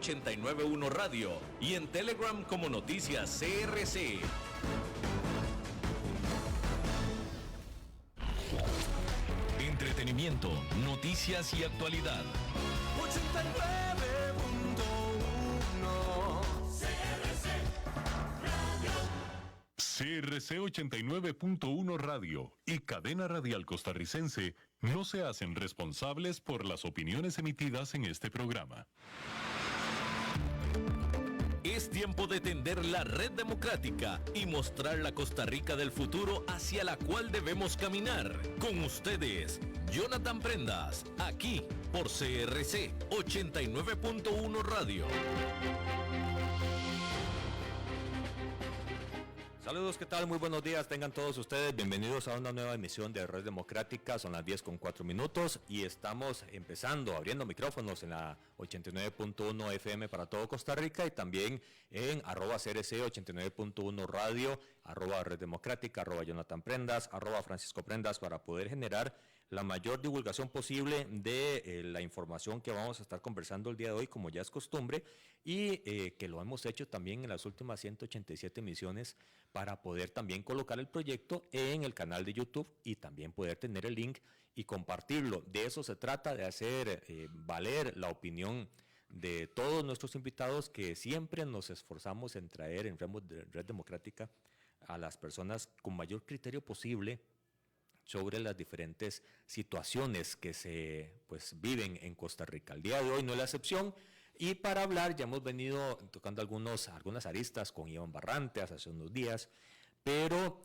891 Radio y en Telegram como Noticias CRC. Entretenimiento, noticias y actualidad. 89.1 CRC 89.1 Radio y Cadena Radial Costarricense no se hacen responsables por las opiniones emitidas en este programa. Es tiempo de tender la red democrática y mostrar la Costa Rica del futuro hacia la cual debemos caminar. Con ustedes, Jonathan Prendas, aquí por CRC 89.1 Radio. Saludos, ¿qué tal? Muy buenos días, tengan todos ustedes bienvenidos a una nueva emisión de Red Democrática. Son las 10:04 y estamos abriendo micrófonos en la 89.1 FM para todo Costa Rica y también en @CRC 89.1 Radio, @Red Democrática, @Jonathan Prendas, @Francisco Prendas, para poder generar la mayor divulgación posible de la información que vamos a estar conversando el día de hoy, como ya es costumbre, y que lo hemos hecho también en las últimas 187 emisiones para poder también colocar el proyecto en el canal de YouTube y también poder tener el link y compartirlo. De eso se trata, de hacer valer la opinión de todos nuestros invitados, que siempre nos esforzamos en traer en Red Democrática a las personas con mayor criterio posible sobre las diferentes situaciones que se viven en Costa Rica. El día de hoy no es la excepción, y para hablar ya hemos venido tocando algunas aristas con Iván Barrantes hace unos días, pero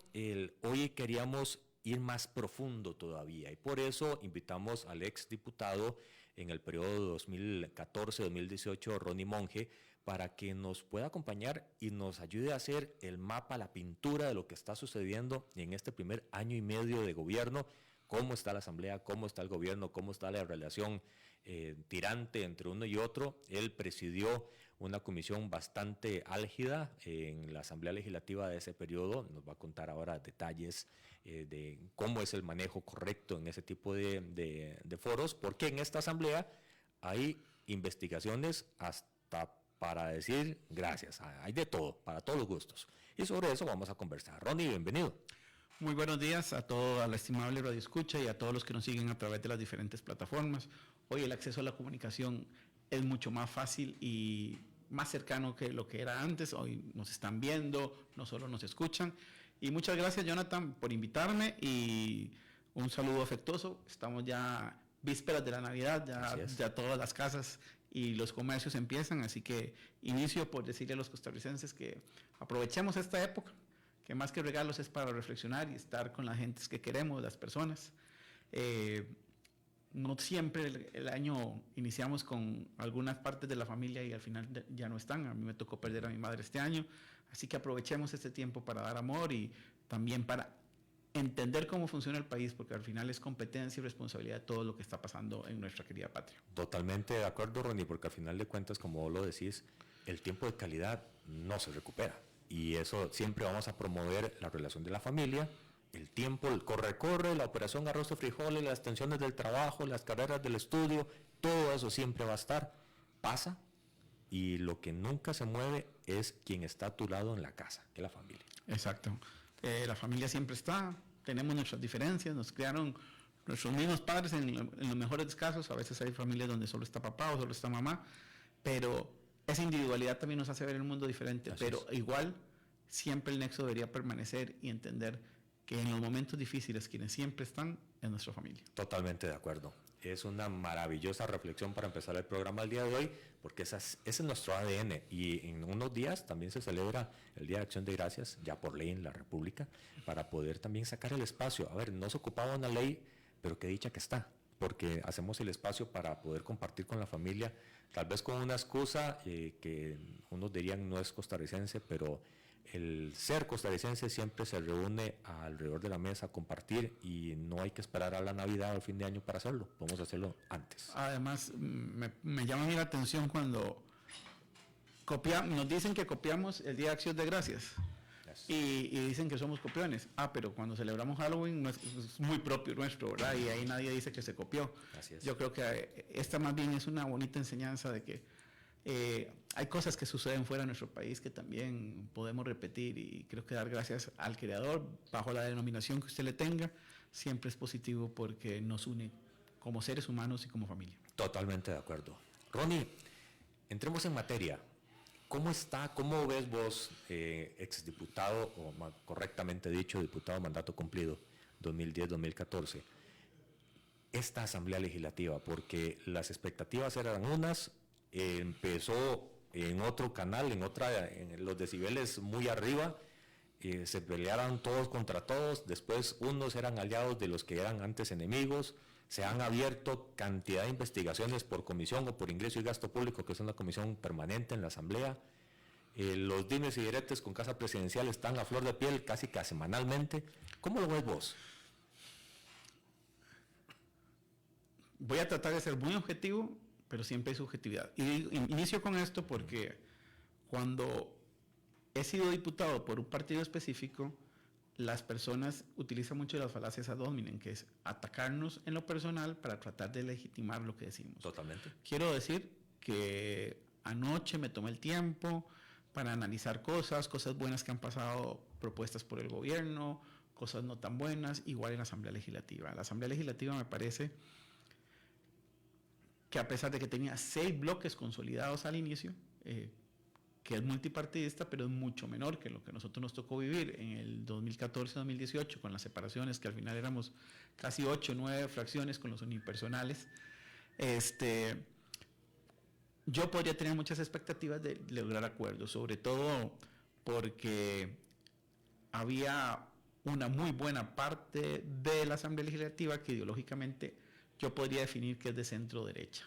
hoy queríamos ir más profundo todavía, y por eso invitamos al ex diputado en el periodo 2014-2018, Ronnie Monge, para que nos pueda acompañar y nos ayude a hacer el mapa, la pintura de lo que está sucediendo en este primer año y medio de gobierno. Cómo está la Asamblea, cómo está el gobierno, cómo está la relación tirante entre uno y otro. Él presidió una comisión bastante álgida en la Asamblea Legislativa de ese periodo. Nos va a contar ahora detalles de cómo es el manejo correcto en ese tipo de foros, porque en esta Asamblea hay investigaciones hasta para decir gracias, hay de todo, para todos los gustos. Y sobre eso vamos a conversar. Ronnie, bienvenido. Muy buenos días a toda la estimable Radio Escucha y a todos los que nos siguen a través de las diferentes plataformas. Hoy el acceso a la comunicación es mucho más fácil y más cercano que lo que era antes. Hoy nos están viendo, no solo nos escuchan. Y muchas gracias, Jonathan, por invitarme, y un saludo afectuoso. Estamos ya vísperas de la Navidad, ya todas las casas y los comercios empiezan, así que inicio por decirle a los costarricenses que aprovechemos esta época, que más que regalos es para reflexionar y estar con las gentes que queremos, las personas. No siempre el año iniciamos con algunas partes de la familia y al final ya no están. A mí me tocó perder a mi madre este año, así que aprovechemos este tiempo para dar amor y también para entender cómo funciona el país, porque al final es competencia y responsabilidad de todo lo que está pasando en nuestra querida patria. Totalmente de acuerdo, Ronnie, porque al final de cuentas, como vos lo decís, el tiempo de calidad no se recupera, y eso siempre vamos a promover la relación de la familia, el tiempo, el corre, la operación arroz y frijoles, las tensiones del trabajo, las carreras del estudio, todo eso siempre va a estar, pasa, y lo que nunca se mueve es quien está a tu lado en la casa, que es la familia. Exacto. La familia siempre está, tenemos nuestras diferencias, nos crearon nuestros mismos padres en los mejores casos. A veces hay familias donde solo está papá o solo está mamá, pero esa individualidad también nos hace ver el mundo diferente. Así pero es. Igual siempre el nexo debería permanecer y entender que en los momentos difíciles quienes siempre están es nuestra familia. Totalmente de acuerdo. Es una maravillosa reflexión para empezar el programa el día de hoy, porque ese es nuestro ADN, y en unos días también se celebra el Día de Acción de Gracias, ya por ley en la República, para poder también sacar el espacio. A ver, no se ocupaba una ley, pero qué dicha que está, porque hacemos el espacio para poder compartir con la familia, tal vez con una excusa que unos dirían no es costarricense, pero el ser costarricense siempre se reúne alrededor de la mesa a compartir, y no hay que esperar a la Navidad o al fin de año para hacerlo, podemos hacerlo antes. Además, me llama a mí la atención cuando nos dicen que copiamos el Día de Acción de Gracias, y dicen que somos copiones. Pero cuando celebramos Halloween no es muy propio nuestro, ¿verdad? Y ahí nadie dice que se copió. Así es. Yo creo que esta más bien es una bonita enseñanza de que Hay cosas que suceden fuera de nuestro país que también podemos repetir y creo que dar gracias al Creador, bajo la denominación que usted le tenga, siempre es positivo porque nos une como seres humanos y como familia. Totalmente de acuerdo. Ronnie, entremos en materia. ¿Cómo ves vos, exdiputado, o más correctamente dicho, diputado mandato cumplido 2010-2014, esta Asamblea Legislativa? Porque las expectativas eran unas, empezó en otro canal, en los decibeles muy arriba, se pelearon todos contra todos, después unos eran aliados de los que eran antes enemigos, se han abierto cantidad de investigaciones por comisión o por ingreso y gasto público, que es una comisión permanente en la Asamblea. Los dimes y diretes con Casa Presidencial están a flor de piel casi que semanalmente. ¿Cómo lo ves vos? Voy a tratar de ser muy objetivo, pero siempre hay subjetividad. Y inicio con esto porque cuando he sido diputado por un partido específico, las personas utilizan mucho las falacias ad hominem, que es atacarnos en lo personal para tratar de legitimar lo que decimos. Totalmente. Quiero decir que anoche me tomé el tiempo para analizar cosas buenas que han pasado propuestas por el gobierno, cosas no tan buenas, igual en la Asamblea Legislativa. La Asamblea Legislativa me parece que a pesar de que tenía 6 bloques consolidados al inicio, que es multipartidista, pero es mucho menor que lo que nosotros nos tocó vivir en el 2014-2018, con las separaciones, que al final éramos casi 8 o 9 fracciones con los unipersonales. Yo podría tener muchas expectativas de lograr acuerdos, sobre todo porque había una muy buena parte de la Asamblea Legislativa que ideológicamente yo podría definir que es de centro-derecha.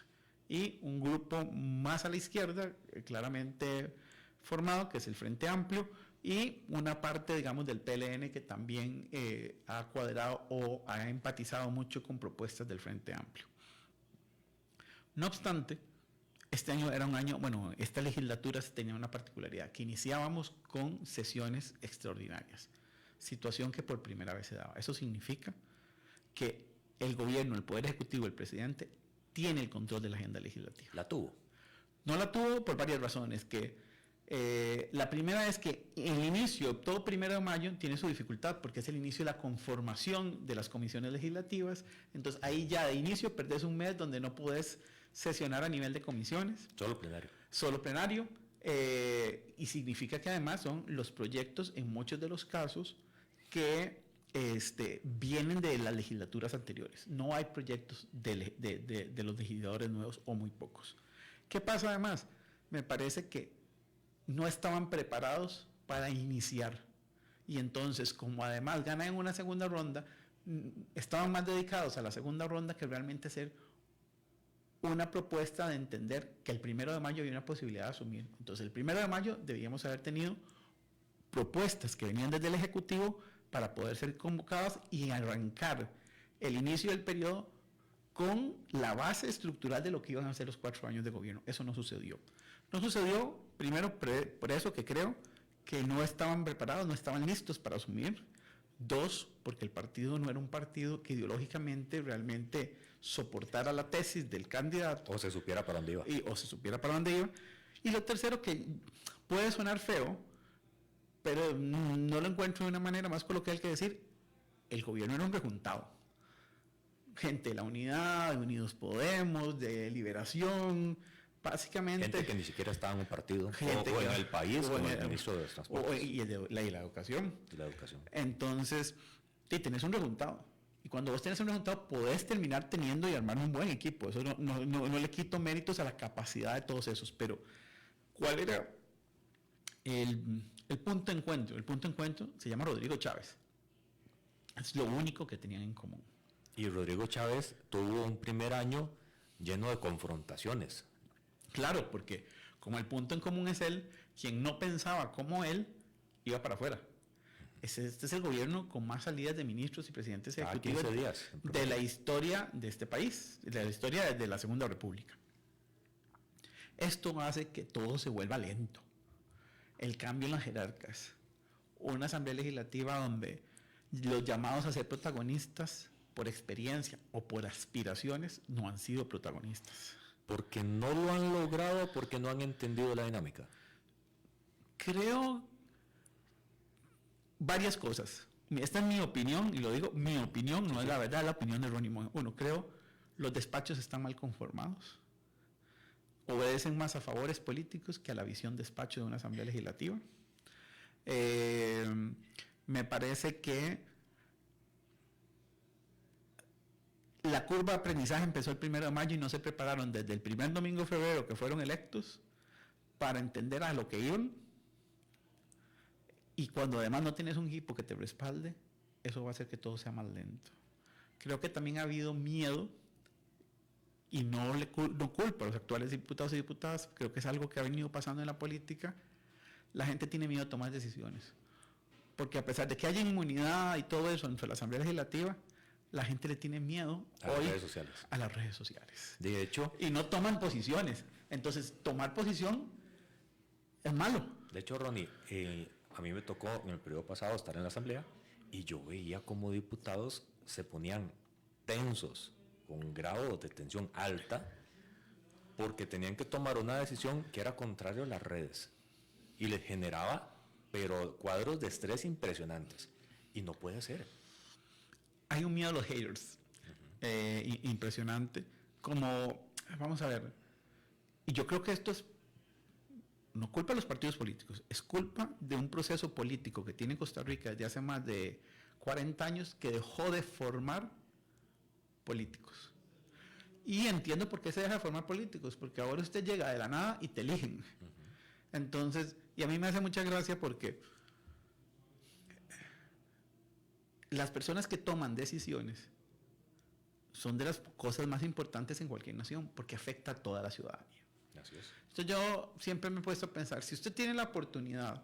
Y un grupo más a la izquierda, claramente formado, que es el Frente Amplio, y una parte, digamos, del PLN que también ha cuadrado o ha empatizado mucho con propuestas del Frente Amplio. No obstante, este año era un año, esta legislatura tenía una particularidad, que iniciábamos con sesiones extraordinarias, situación que por primera vez se daba. Eso significa que el gobierno, el Poder Ejecutivo, el presidente, tiene el control de la agenda legislativa. ¿La tuvo? No la tuvo por varias razones. La primera es que el inicio, todo 1 de mayo, tiene su dificultad porque es el inicio de la conformación de las comisiones legislativas. Entonces ahí ya de inicio perdés un mes donde no podés sesionar a nivel de comisiones. Solo plenario. Solo plenario. Y significa que además son los proyectos, en muchos de los casos, que vienen de las legislaturas anteriores. No hay proyectos de los legisladores nuevos o muy pocos. ¿Qué pasa además? Me parece que no estaban preparados para iniciar. Y entonces, como además ganan en una segunda ronda, estaban más dedicados a la segunda ronda que realmente hacer una propuesta de entender que el 1 de mayo había una posibilidad de asumir. Entonces, el 1 de mayo debíamos haber tenido propuestas que venían desde el Ejecutivo para poder ser convocadas y arrancar el inicio del periodo con la base estructural de lo que iban a ser los 4 años de gobierno. Eso no sucedió. No sucedió, primero, por eso que creo que no estaban preparados, no estaban listos para asumir. 2, porque el partido no era un partido que ideológicamente realmente soportara la tesis del candidato. O se supiera para dónde iba. O se supiera para dónde iba. Y lo tercero, que puede sonar feo, pero no lo encuentro de una manera más coloquial que decir, el gobierno era un rejuntado. Gente de la Unidad, de Unidos Podemos, de Liberación, básicamente... Gente que ni siquiera estaba en un partido, o en el país, como el ministro de Transportes. Y la educación. Y la educación. Entonces, tenés un rejuntado. Y cuando vos tenés un rejuntado, podés terminar teniendo y armar un buen equipo. Eso no le quito méritos a la capacidad de todos esos. Pero, ¿cuál era el punto de encuentro? El punto de encuentro se llama Rodrigo Chávez. Es lo único que tenían en común. Y Rodrigo Chávez tuvo un primer año lleno de confrontaciones. Claro, porque como el punto en común es él, quien no pensaba como él, iba para afuera. Este es el gobierno con más salidas de ministros y presidentes ejecutivos de la historia de este país, de la historia de la Segunda República. Esto hace que todo se vuelva lento. El cambio en las jerarcas. Una asamblea legislativa donde los llamados a ser protagonistas por experiencia o por aspiraciones no han sido protagonistas. ¿Porque no lo han logrado o porque no han entendido la dinámica? Creo varias cosas. Esta es mi opinión, y lo digo, mi opinión, no es la verdad, es la opinión de Ronnie Moen. Uno, creo los despachos están mal conformados. Obedecen más a favores políticos que a la visión despacho de una asamblea legislativa. Me parece que la curva de aprendizaje empezó el 1 de mayo y no se prepararon desde el primer domingo de febrero que fueron electos para entender a lo que iban. Y cuando además no tienes un equipo que te respalde, eso va a hacer que todo sea más lento. Creo que también ha habido miedo, y no culpo a los actuales diputados y diputadas, creo que es algo que ha venido pasando en la política. La gente tiene miedo a tomar decisiones. Porque a pesar de que haya inmunidad y todo eso entre la Asamblea Legislativa, la gente le tiene miedo a las redes sociales. A las redes sociales. De hecho. Y no toman posiciones. Entonces, tomar posición es malo. De hecho, Ronnie, a mí me tocó en el periodo pasado estar en la Asamblea y yo veía como diputados se ponían tensos, con grado de tensión alta, porque tenían que tomar una decisión que era contrario a las redes. Y les generaba, pero cuadros de estrés impresionantes. Y no puede ser. Hay un miedo a los haters, impresionante, como, vamos a ver, y yo creo que esto es, no culpa de los partidos políticos, es culpa de un proceso político que tiene Costa Rica desde hace más de 40 años que dejó de formar políticos. Y entiendo por qué se deja de formar políticos, porque ahora usted llega de la nada y te eligen. Entonces, y a mí me hace mucha gracia porque las personas que toman decisiones son de las cosas más importantes en cualquier nación, porque afecta a toda la ciudadanía. Así es. Entonces yo siempre me he puesto a pensar, si usted tiene la oportunidad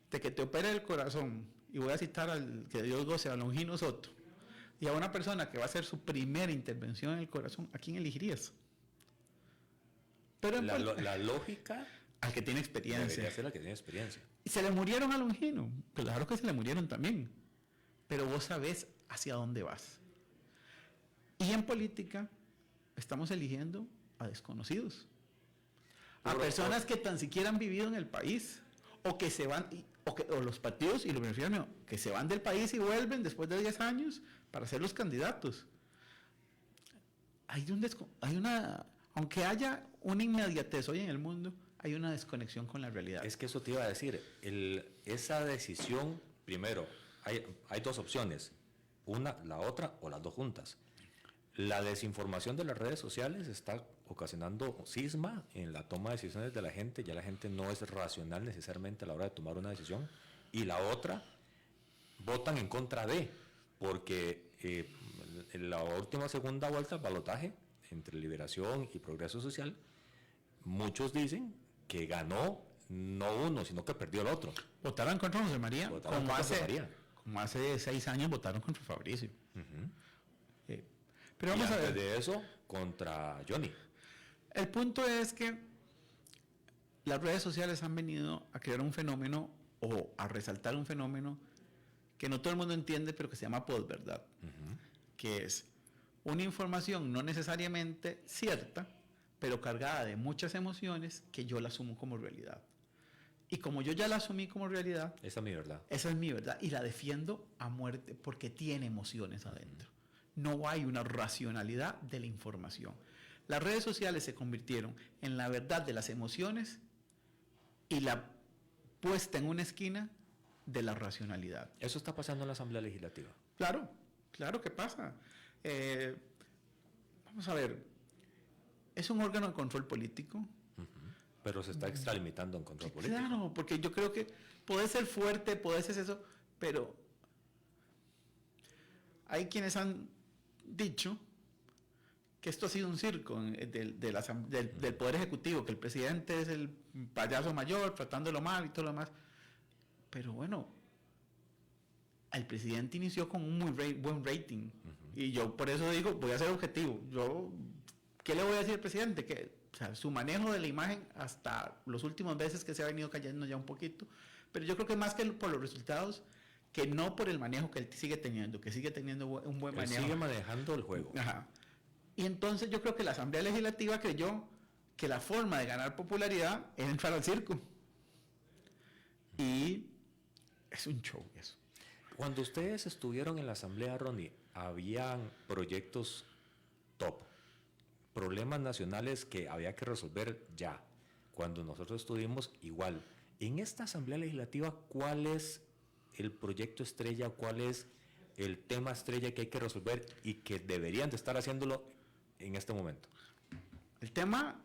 de que te opere el corazón, y voy a citar al que Dios goce, a Longino Soto, y a una persona que va a hacer su primera intervención en el corazón, ¿a quién elegirías? Pero la lógica al que tiene experiencia. Debería ser al que tiene experiencia. Y se le murieron a Longino, claro que se le murieron también, pero vos sabés hacia dónde vas. Y en política estamos eligiendo a desconocidos, a personas que tan siquiera han vivido en el país, o que se van, o los partidos, y lo prefiero, que se van del país y vuelven después de 10 años para ser los candidatos. Aunque haya una inmediatez hoy en el mundo, hay una desconexión con la realidad. Es que eso te iba a decir, esa decisión, primero, hay dos opciones, una, la otra o las dos juntas. La desinformación de las redes sociales está ocasionando cisma en la toma de decisiones de la gente. Ya la gente no es racional necesariamente a la hora de tomar una decisión. Y la otra, votan en contra de, porque en la última segunda vuelta del balotaje entre Liberación y Progreso Social, muchos dicen que ganó no uno, sino que perdió el otro. Votaron contra José María, como hace 6 años votaron contra Fabricio. Pero vamos y a ver. Antes de eso, contra Johnny. El punto es que las redes sociales han venido a crear un fenómeno o a resaltar un fenómeno que no todo el mundo entiende, pero que se llama posverdad, que es una información no necesariamente cierta, pero cargada de muchas emociones que yo la asumo como realidad. Y como yo ya la asumí como realidad, esa es mi verdad. Esa es mi verdad y la defiendo a muerte porque tiene emociones adentro. No hay una racionalidad de la información. Las redes sociales se convirtieron en la verdad de las emociones y la puesta en una esquina de la racionalidad. Eso está pasando en la Asamblea Legislativa. Claro que pasa. Vamos a ver, es un órgano de control político. Pero se está extralimitando en control político. Claro, porque yo creo que puede ser fuerte, puede ser eso, pero hay quienes han dicho que esto ha sido un circo del Poder Ejecutivo, que el presidente es el payaso mayor, tratándolo mal y todo lo demás. Pero bueno, el presidente inició con un muy buen rating. Y yo por eso digo, voy a ser objetivo. ¿Qué le voy a decir al presidente? Que su manejo de la imagen hasta los últimos veces que se ha venido cayendo ya un poquito. Pero yo creo que más que por los resultados, que no por el manejo que él sigue teniendo, que sigue teniendo un buen manejo. Sigue manejando el juego. Ajá. Y entonces yo creo que la Asamblea Legislativa creyó que la forma de ganar popularidad era entrar al circo. Y es un show eso. Cuando ustedes estuvieron en la asamblea, Ronnie, habían proyectos top, problemas nacionales que había que resolver ya. Cuando nosotros estuvimos, igual. En esta asamblea legislativa, ¿cuál es el proyecto estrella? ¿Cuál es el tema estrella que hay que resolver y que deberían de estar haciéndolo en este momento? El tema,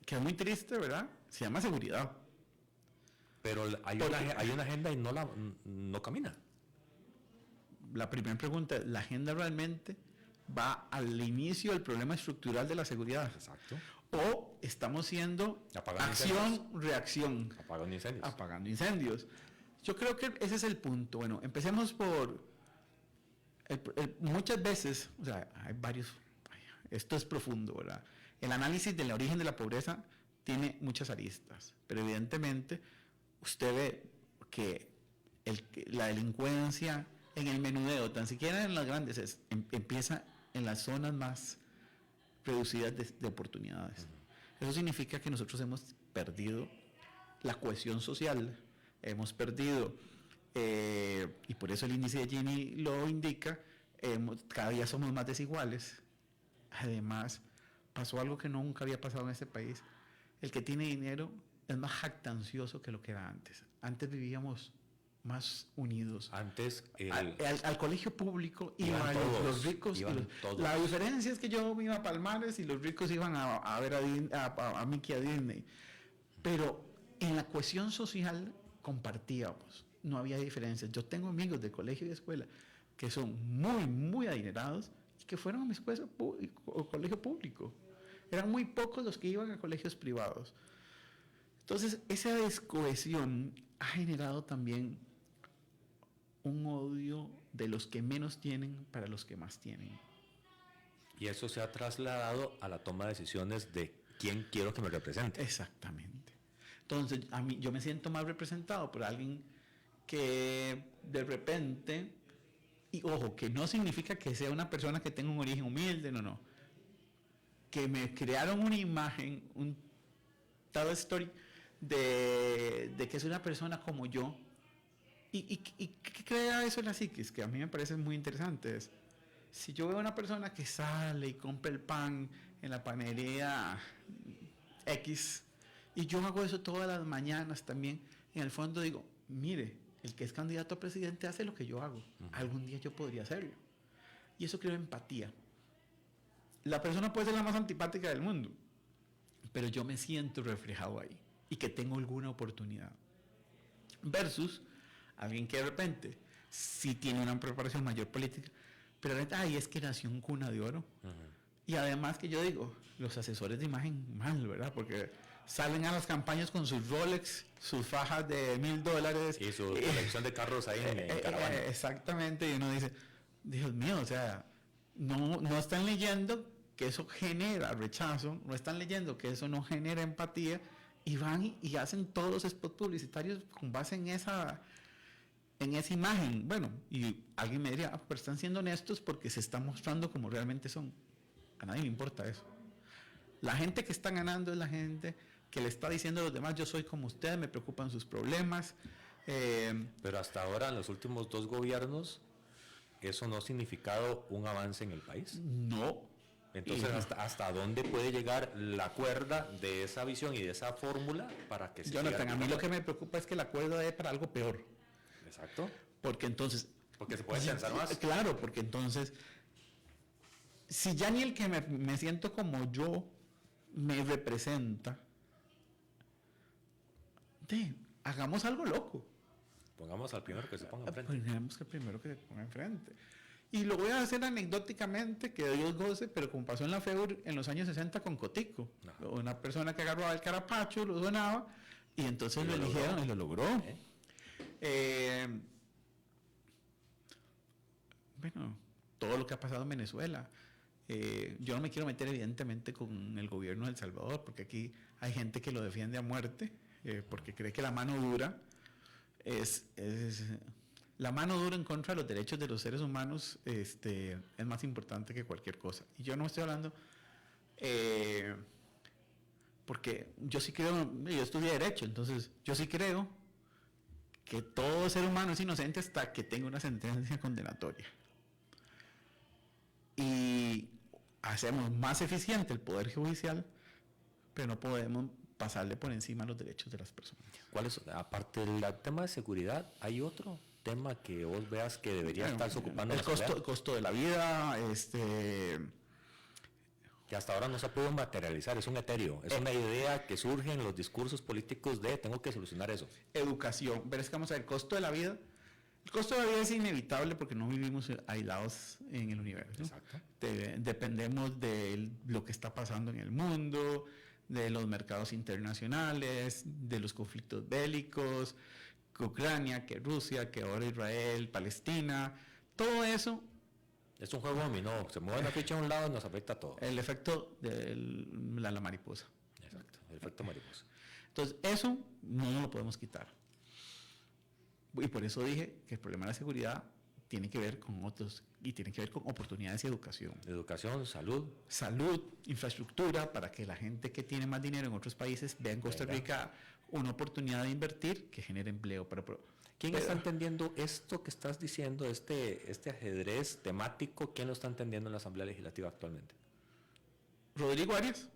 que es muy triste, ¿verdad? Se llama seguridad. Pero hay una agenda y no camina. La primera pregunta es, ¿la agenda realmente va al inicio del problema estructural de la seguridad? Exacto. ¿O estamos siendo Apagando acción-reacción? Apagando incendios. Apagando incendios. Yo creo que ese es el punto. Bueno, empecemos por... muchas veces, o sea, hay varios... Esto es profundo, ¿verdad? El análisis del origen de la pobreza tiene muchas aristas, pero evidentemente usted ve que la delincuencia en el menudeo, tan siquiera en las grandes, empieza en las zonas más reducidas de oportunidades. Eso significa que nosotros hemos perdido la cohesión social, hemos perdido, y por eso el índice de Gini lo indica, cada día somos más desiguales. Además, pasó algo que nunca había pasado en este país. El que tiene dinero es más jactancioso que lo que era antes. Antes vivíamos más unidos. Antes al colegio público iban los ricos. La diferencia es que yo me iba a Palmares y los ricos iban a ver a Mickey a Disney. Pero en la cohesión social compartíamos. No había diferencias. Yo tengo amigos de colegio y de escuela que son muy, muy adinerados y que fueron a mi escuela o colegio público. Eran muy pocos los que iban a colegios privados. Entonces, esa descohesión ha generado también un odio de los que menos tienen para los que más tienen. Y eso se ha trasladado a la toma de decisiones de quién quiero que me represente. Exactamente. Entonces, yo me siento más representado por alguien que de repente, y ojo, que no significa que sea una persona que tenga un origen humilde, no. Que me crearon una imagen, un tal story de que es una persona como yo. ¿Y qué crea eso en la psiquis? Que a mí me parece muy interesante. Si yo veo a una persona que sale y compra el pan en la panadería X, y yo hago eso todas las mañanas también, en el fondo digo, mire, el que es candidato a presidente hace lo que yo hago. Algún día yo podría hacerlo. Y eso crea empatía. La persona puede ser la más antipática del mundo, pero yo me siento reflejado ahí y que tengo alguna oportunidad. Versus alguien que de repente sí tiene una preparación mayor política, pero es que nació en cuna de oro. Y además que yo digo, los asesores de imagen mal, ¿verdad? Porque salen a las campañas con sus Rolex, sus fajas de $1,000. Y su colección de carros ahí en caravana. Exactamente, y uno dice, Dios mío, o sea, no están leyendo que eso genera rechazo, no están leyendo que eso no genera empatía, y van y hacen todos los spots publicitarios con base en esa imagen. Bueno, y alguien me diría, pero están siendo honestos porque se están mostrando como realmente son. A nadie le importa eso. La gente que está ganando es la gente que le está diciendo a los demás, yo soy como ustedes, me preocupan sus problemas. Pero hasta ahora, en los últimos 2 gobiernos, ¿eso no ha significado un avance en el país? No. Entonces, ¿hasta dónde puede llegar la cuerda de esa visión y de esa fórmula para que se Jonathan, a mí lo que me preocupa es que la cuerda dé para algo peor. Exacto. Porque entonces... Porque se puede pensar más. Claro, porque entonces, si ya ni el que me siento como yo me representa, hagamos algo loco. Pongamos al primero que se ponga enfrente. Pongamos al primero que se ponga enfrente. Y lo voy a hacer anecdóticamente, que Dios goce, pero como pasó en la FEUR en los años 60 con Cotico. Ajá. Una persona que agarraba el carapacho, lo donaba, y entonces lo eligieron y lo logró. Bueno, todo lo que ha pasado en Venezuela. Yo no me quiero meter evidentemente con el gobierno de El Salvador, porque aquí hay gente que lo defiende a muerte, porque cree que la mano dura es la mano dura en contra de los derechos de los seres humanos es más importante que cualquier cosa. Y yo no estoy hablando, porque yo sí creo, yo estudié Derecho, entonces yo sí creo que todo ser humano es inocente hasta que tenga una sentencia condenatoria. Y hacemos más eficiente el Poder Judicial, pero no podemos pasarle por encima los derechos de las personas. ¿Cuál es, aparte del tema de seguridad, hay otro tema que vos veas que debería estarse ocupando? El costo de la vida, que hasta ahora no se ha podido materializar, es un etéreo, es una idea que surge en los discursos políticos de tengo que solucionar eso. Educación, pero es que vamos a ver, el costo de la vida es inevitable porque no vivimos aislados en el universo. Exacto. Dependemos de lo que está pasando en el mundo, de los mercados internacionales, de los conflictos bélicos, que Ucrania, que Rusia, que ahora Israel, Palestina, todo eso. Es un juego dominó, se mueve la ficha a un lado y nos afecta a todos. El efecto de la mariposa. Exacto, el efecto mariposa. Entonces, eso no lo podemos quitar. Y por eso dije que el problema de la seguridad tiene que ver con otros, y tiene que ver con oportunidades y educación. Educación, salud. Salud, infraestructura, para que la gente que tiene más dinero en otros países vea en Costa Rica una oportunidad de invertir que genere empleo. ¿Quién está entendiendo esto que estás diciendo, este ajedrez temático? ¿Quién lo está entendiendo en la Asamblea Legislativa actualmente? Rodrigo Arias.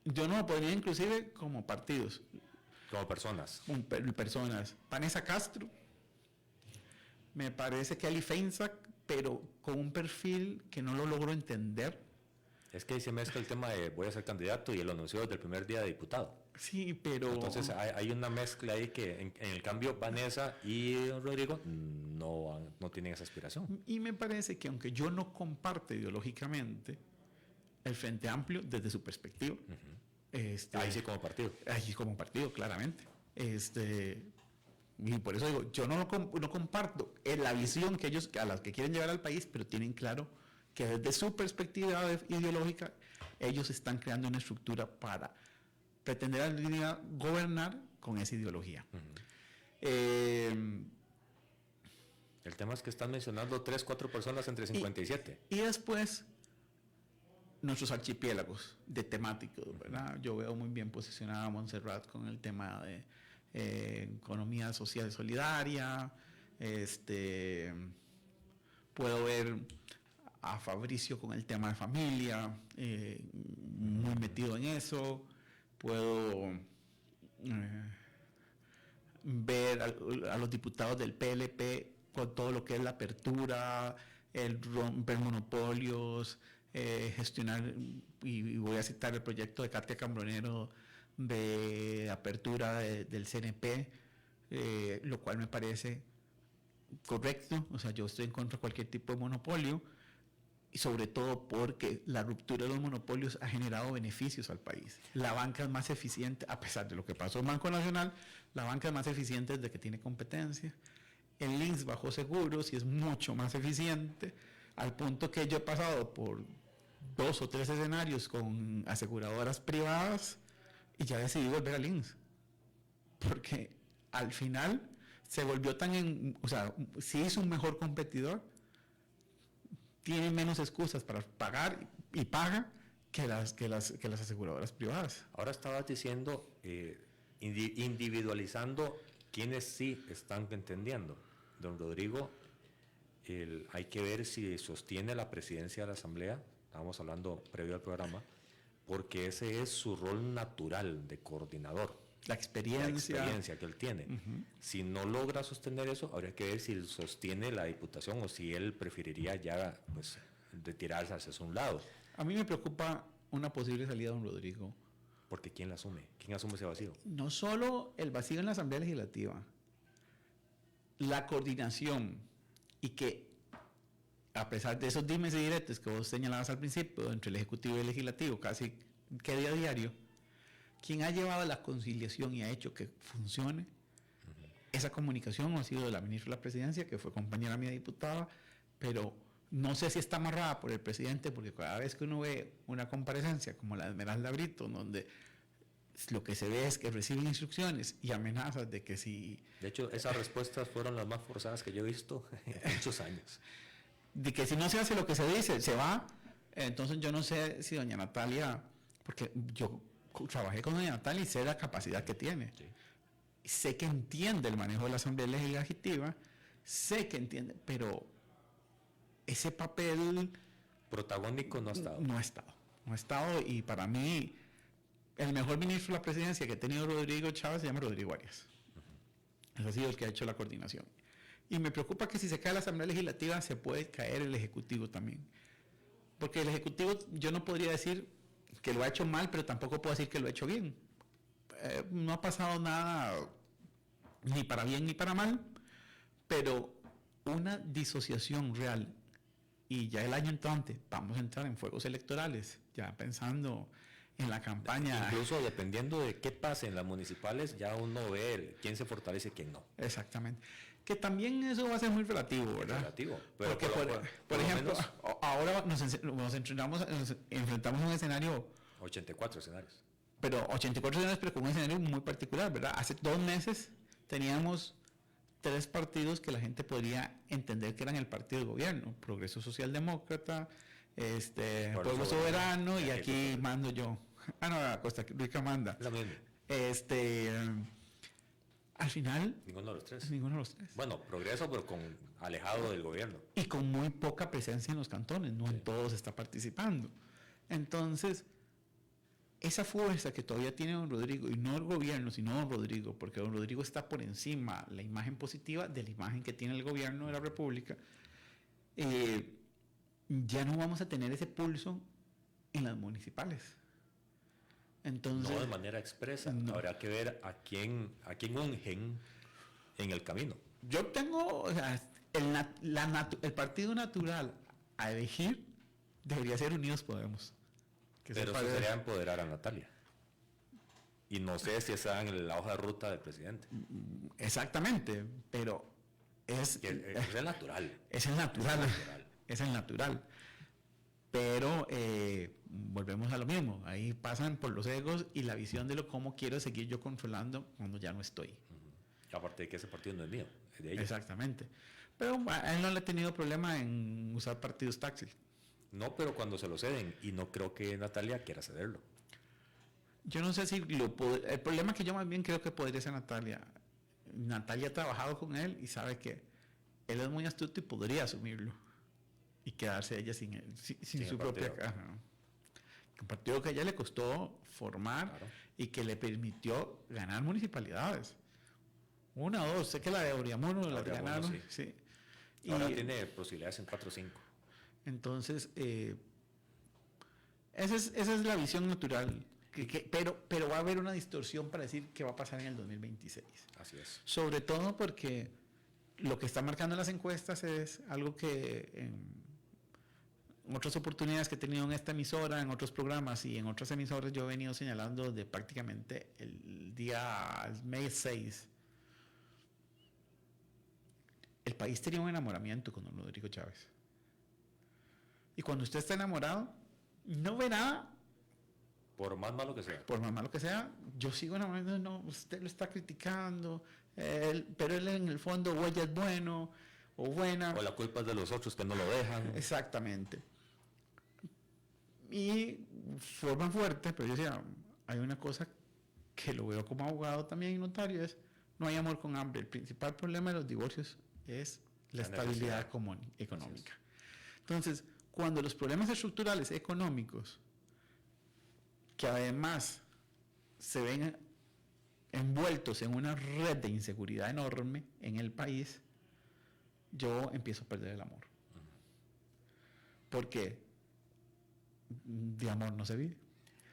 Yo no lo podría inclusive como partidos. Como personas. Personas. Vanessa Castro. Me parece que Ali Feinsack, pero con un perfil que no lo logro entender. Es que ahí se mezcla el tema de voy a ser candidato y el anuncio desde el primer día de diputado. Sí, pero... Entonces hay una mezcla ahí que en el cambio Vanessa y Rodrigo no tienen esa aspiración. Y me parece que aunque yo no comparto ideológicamente el Frente Amplio desde su perspectiva, ahí sí como partido. Ahí como partido, claramente. Y por eso digo, yo no comparto la visión que ellos, a las que quieren llevar al país, pero tienen claro que desde su perspectiva ideológica, ellos están creando una estructura para pretender algún día gobernar con esa ideología. El tema es que están mencionando 3-4 personas entre 57. Y después, nuestros archipiélagos de temáticos, ¿verdad? Yo veo muy bien posicionada a Montserrat con el tema de economía social solidaria. Puedo ver a Fabricio con el tema de familia, muy metido en eso. Puedo ver a los diputados del PLP con todo lo que es la apertura, el romper monopolios, gestionar, y voy a citar el proyecto de Katia Cambronero de apertura del CNP, lo cual me parece correcto. O sea, yo estoy en contra de cualquier tipo de monopolio, y sobre todo porque la ruptura de los monopolios ha generado beneficios al país. La banca es más eficiente, a pesar de lo que pasó en Banco Nacional, la banca es más eficiente desde que tiene competencia. El Linx bajó seguros y es mucho más eficiente, al punto que yo he pasado por 2 o 3 escenarios con aseguradoras privadas y ya decidí volver al Linx. Porque al final se volvió o sea, si es un mejor competidor, tiene menos excusas para pagar y paga que las aseguradoras privadas. Ahora estabas diciendo, individualizando quienes sí están entendiendo. Don Rodrigo, hay que ver si sostiene la presidencia de la Asamblea, estábamos hablando previo al programa, porque ese es su rol natural de coordinador. La experiencia Que él tiene. Si no logra sostener eso, habría que ver si él sostiene la diputación o si él preferiría ya pues retirarse hacia un lado. A mí me preocupa una posible salida de don Rodrigo. Porque ¿quién la asume? ¿Quién asume ese vacío? No solo el vacío en la Asamblea Legislativa, la coordinación, y que a pesar de esos dimes y diretes que vos señalabas al principio entre el Ejecutivo y el Legislativo, casi que día a diario, quien ha llevado la conciliación y ha hecho que funcione esa comunicación ha sido de la ministra de la Presidencia, que fue compañera mía diputada, pero no sé si está amarrada por el presidente, porque cada vez que uno ve una comparecencia como la de Esmeralda Brito, donde lo que se ve es que reciben instrucciones y amenazas de que si... De hecho, esas respuestas fueron las más forzadas que yo he visto en muchos años. De que si no se hace lo que se dice, se va. Entonces yo no sé si doña Natalia, porque yo trabajé con doña Natalia y sé la capacidad que tiene. Sí. Sé que entiende el manejo de la Asamblea Legislativa, sé que entiende, pero ese papel... Protagónico no ha estado. No ha estado, y para mí el mejor ministro de la presidencia que ha tenido Rodrigo Chávez se llama Rodrigo Arias. Ese ha sido el que ha hecho la coordinación. Y me preocupa que si se cae la Asamblea Legislativa se puede caer el Ejecutivo también. Porque el Ejecutivo yo no podría decir que lo ha hecho mal, pero tampoco puedo decir que lo ha hecho bien. No ha pasado nada ni para bien ni para mal, pero una disociación real. Y ya el año entrante vamos a entrar en fuegos electorales, ya pensando en la campaña. Incluso dependiendo de qué pase en las municipales, ya uno ve quién se fortalece y quién no. Exactamente. Que también eso va a ser muy relativo, ¿verdad? Relativo. Pero porque, por ejemplo, ahora nos enfrentamos a un escenario... 84 escenarios. Pero 84 escenarios, pero con un escenario muy particular, ¿verdad? Hace 2 meses teníamos 3 partidos que la gente podría entender que eran el partido del gobierno: Progreso Socialdemócrata, Pueblo Soberano, y aquí mando yo. No, Costa Rica manda. Es lo mismo. Al final... Ninguno de los tres. Ninguno de los tres. Bueno, Progreso, pero alejado del gobierno. Y con muy poca presencia en los cantones, no en todos está participando. Entonces, esa fuerza que todavía tiene don Rodrigo, y no el gobierno, sino don Rodrigo, porque don Rodrigo está por encima la imagen positiva de la imagen que tiene el gobierno de la República, ya no vamos a tener ese pulso en las municipales. Entonces, no de manera expresa. No. Habrá que ver a quién ungen en el camino. Yo tengo, o sea, el partido natural a elegir debería ser Unidos Podemos. Pero eso sería empoderar a Natalia. Y no sé si está en la hoja de ruta del presidente. Exactamente, pero es el natural. Es el natural. Es el natural. Pero volvemos a lo mismo. Ahí pasan por los egos y la visión de cómo quiero seguir yo controlando cuando ya no estoy. Aparte de que ese partido no es mío, es de ellos. Exactamente. Pero a él no le ha tenido problema en usar partidos táctil. No, pero cuando se lo ceden, y no creo que Natalia quiera cederlo. Yo no sé si el problema que yo más bien creo que podría ser Natalia. Natalia ha trabajado con él y sabe que él es muy astuto y podría asumirlo y quedarse ella sin su propia caja. Un partido que a ella le costó formar, claro, y que le permitió ganar municipalidades. 1 o 2, sé que la de Oriamuno la ganaron. Sí. Ahora tiene posibilidades en 4 o 5. Entonces, esa es la visión natural. Pero va a haber una distorsión para decir qué va a pasar en el 2026. Así es. Sobre todo porque lo que está marcando las encuestas es algo que en otras oportunidades que he tenido en esta emisora, en otros programas y en otras emisoras, yo he venido señalando de prácticamente el mes 6. El país tenía un enamoramiento con don Rodrigo Chávez. Y cuando usted está enamorado, no ve nada. Por más malo que sea. Por más malo que sea, yo sigo enamorado. No, usted lo está criticando, pero él en el fondo o ella es bueno o buena. O la culpa es de los otros que no lo dejan. Exactamente. Y forma fuerte, pero yo decía, hay una cosa que lo veo como abogado también y notario, es no hay amor con hambre. El principal problema de los divorcios es la estabilidad económica. Entonces, cuando los problemas estructurales económicos, que además se ven envueltos en una red de inseguridad enorme en el país, yo empiezo a perder el amor. Porque de amor no se vive.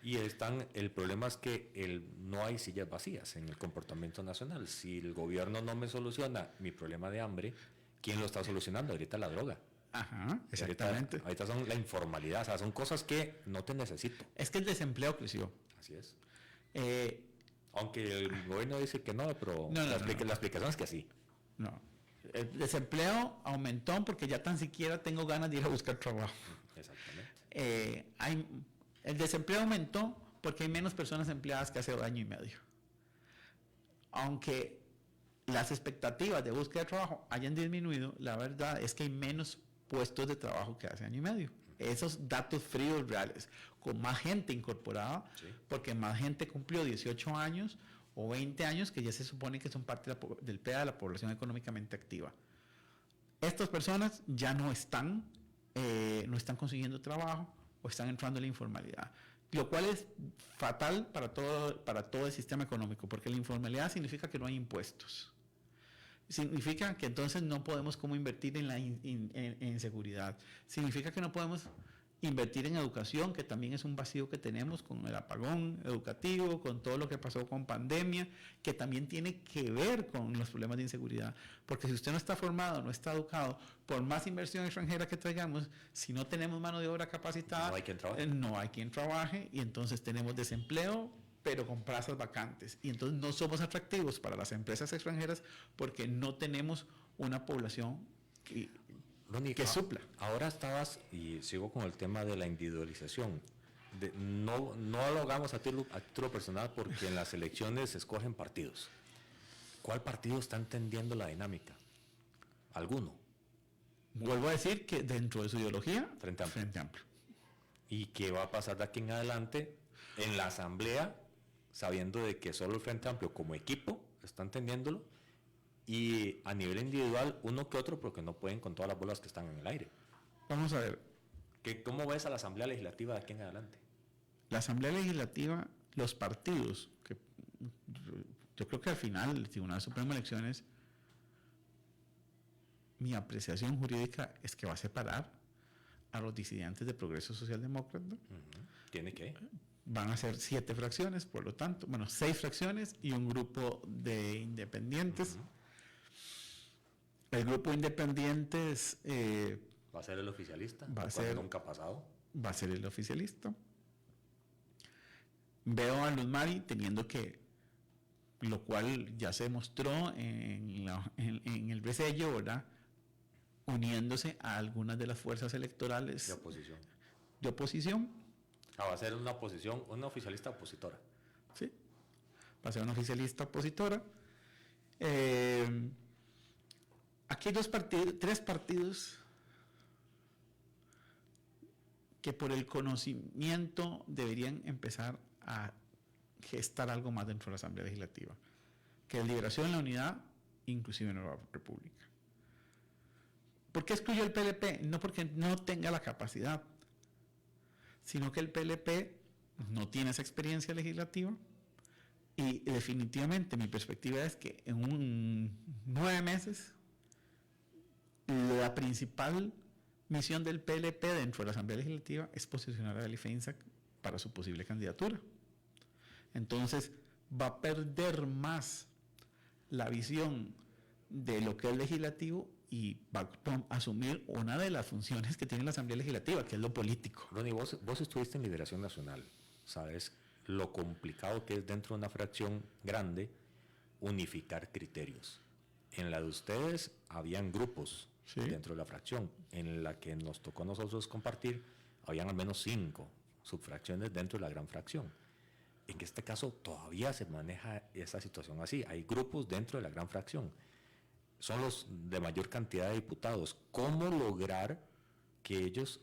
Y el problema es que no hay sillas vacías en el comportamiento nacional. Si el gobierno no me soluciona mi problema de hambre, ¿quién lo está solucionando? Ahorita la droga. Ajá, exactamente. Ahorita son la informalidad, o sea, son cosas que no te necesito. Es que el desempleo creció. Así es. Aunque el gobierno dice que no, pero la explicación es que sí. No. El desempleo aumentó porque ya tan siquiera tengo ganas de ir a buscar trabajo. Exactamente. El desempleo aumentó Porque hay menos personas empleadas que hace año y medio. Aunque las expectativas de búsqueda de trabajo hayan disminuido, la verdad es que hay menos puestos de trabajo que hace año y medio. Esos datos fríos reales, con más gente incorporada, sí, porque más gente cumplió 18 años o 20 años que ya se supone que son parte del PEA de la población económicamente activa. Estas personas ya no están consiguiendo trabajo o están entrando en la informalidad, lo cual es fatal para todo el sistema económico, porque la informalidad significa que no hay impuestos. Significa que entonces no podemos como invertir en seguridad. Significa que no podemos invertir en educación, que también es un vacío que tenemos con el apagón educativo, con todo lo que pasó con pandemia, que también tiene que ver con los problemas de inseguridad. Porque si usted no está formado, no está educado, por más inversión extranjera que traigamos, si no tenemos mano de obra capacitada, no hay quien trabaje, y entonces tenemos desempleo, pero con plazas vacantes. Y entonces no somos atractivos para las empresas extranjeras porque no tenemos una población que supla. Ahora estabas, y sigo con el tema de la individualización. No lo hagamos a título personal, porque en las elecciones se escogen partidos. ¿Cuál partido está entendiendo la dinámica? ¿Alguno? Vuelvo a decir que dentro de su ideología, Frente Amplio. ¿Y qué va a pasar de aquí en adelante en la asamblea, sabiendo de que solo el Frente Amplio como equipo está entendiéndolo, y a nivel individual uno que otro, porque no pueden con todas las bolas que están en el aire? Vamos a ver. ¿Cómo ves a la Asamblea Legislativa de aquí en adelante? La Asamblea Legislativa, los partidos, que yo creo que al final el Tribunal Supremo de Elecciones, mi apreciación jurídica es que va a separar a los disidentes de Progreso Socialdemócrata. ¿Tiene que? Van a ser 7 fracciones, por lo tanto, 6 fracciones y un grupo de independientes. El grupo de independientes ¿va a ser el oficialista? Nunca ha pasado. Va a ser el oficialista. Veo a Luz Mari teniendo que, lo cual ya se mostró en el Bresello, ¿verdad?, uniéndose a algunas de las fuerzas electorales de oposición. Va a ser una oficialista opositora. Sí, va a ser una oficialista opositora. Aquí hay 3 partidos que por el conocimiento deberían empezar a gestar algo más dentro de la Asamblea Legislativa, que es Liberación, la Unidad, inclusive Nueva República. ¿Por qué excluyó el PLP? No porque no tenga la capacidad, sino que el PLP no tiene esa experiencia legislativa, y definitivamente mi perspectiva es que en 9 meses la principal misión del PLP dentro de la Asamblea Legislativa es posicionar a Eli Feinsack para su posible candidatura. Entonces va a perder más la visión de lo que es legislativo y va a asumir una de las funciones que tiene la Asamblea Legislativa, que es lo político. Ronnie, vos estuviste en Liberación Nacional, sabes lo complicado que es dentro de una fracción grande unificar criterios. En la de ustedes habían grupos, ¿sí?, dentro de la fracción. En la que nos tocó a nosotros compartir, habían al menos 5 subfracciones dentro de la gran fracción. En este caso todavía se maneja esa situación así. Hay grupos dentro de la gran fracción. Son los de mayor cantidad de diputados. ¿Cómo lograr que ellos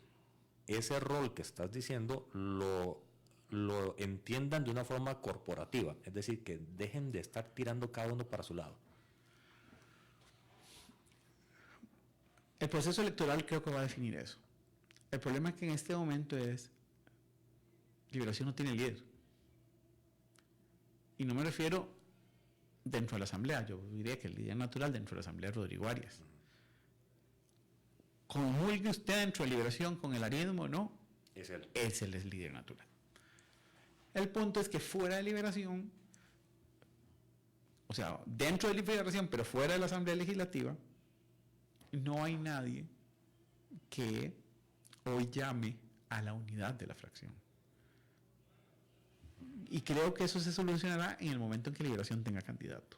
ese rol que estás diciendo lo entiendan de una forma corporativa? Es decir, que dejen de estar tirando cada uno para su lado. El proceso electoral creo que va a definir eso. El problema es que en este momento Liberación no tiene líder. Y no me refiero dentro de la Asamblea, yo diría que el líder natural dentro de la Asamblea es Rodrigo Arias. Comulgue usted dentro de Liberación con el arismo, ¿no? Es él. Es el líder natural. El punto es que fuera de Liberación, o sea, dentro de Liberación, pero fuera de la Asamblea Legislativa, no hay nadie que hoy llame a la unidad de la fracción. Y creo que eso se solucionará en el momento en que Liberación tenga candidato.